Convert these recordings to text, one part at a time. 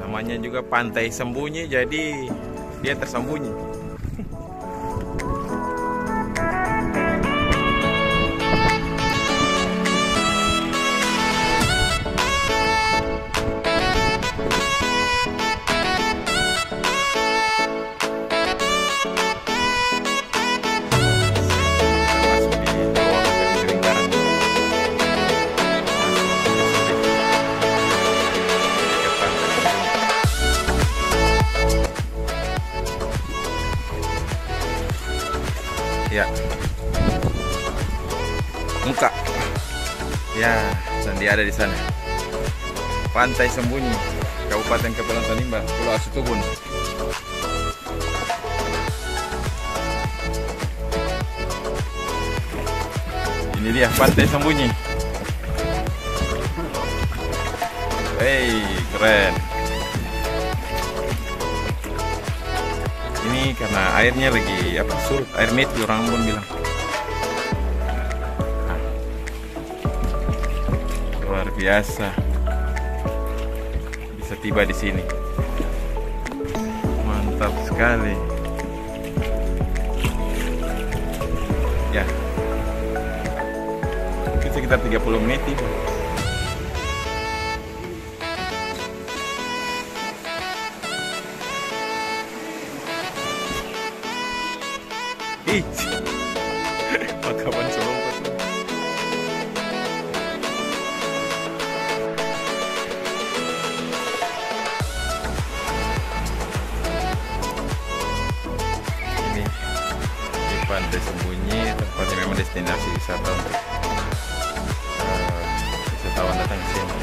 Namanya juga pantai sembunyi, jadi dia tersembunyi. Ya, muka ya, dan dia ada di sana. Pantai Sembunyi, Kabupaten Kepulauan Tanimbar, Pulau Asutubun. Ini dia Pantai Sembunyi. Hey, keren. Ini karena airnya lagi surut, air mati orang pun bilang. Luar biasa. Bisa tiba di sini. Mantap sekali. Ya. Itu sekitar 30 menit itu. Ih, makapan selompat. Ini di Pantai Sembunyi, tempatnya memang destinasi wisata untuk wisatawan datang ke sini.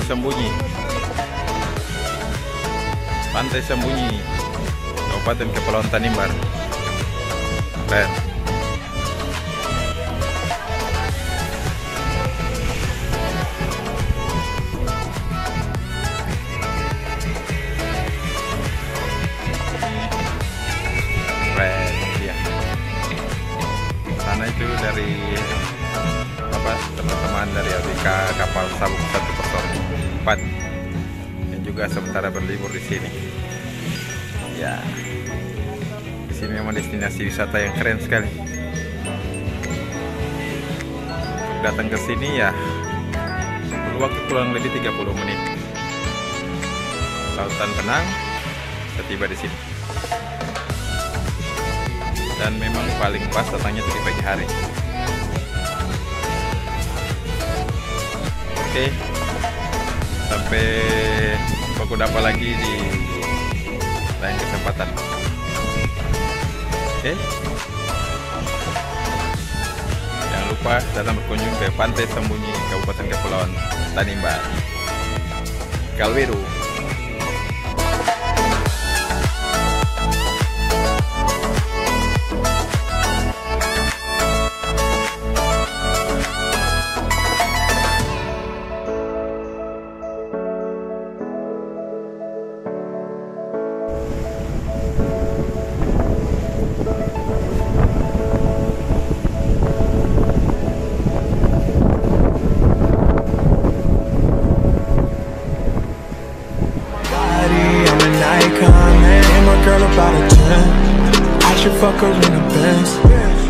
Sembunyi, Pantai Sembunyi, Kabupaten Kepulauan Tanimbar. Keren. dari teman-teman dari ABK kapal Sabuk 104 yang juga sementara berlibur di sini. Ya, di sini memang destinasi wisata yang keren sekali. Datang ke sini ya perlu waktu kurang lebih 30 menit. Lautan tenang, setiba di sini. Dan memang paling pas datangnya di pagi hari. Oke, sampai baku dapat lagi di lain kesempatan. Oke, jangan lupa datang berkunjung ke Pantai Sembunyi, Kabupaten Kepulauan Tanimbar, Kalweru. Girl about a 10, I should fuck her in a Benz.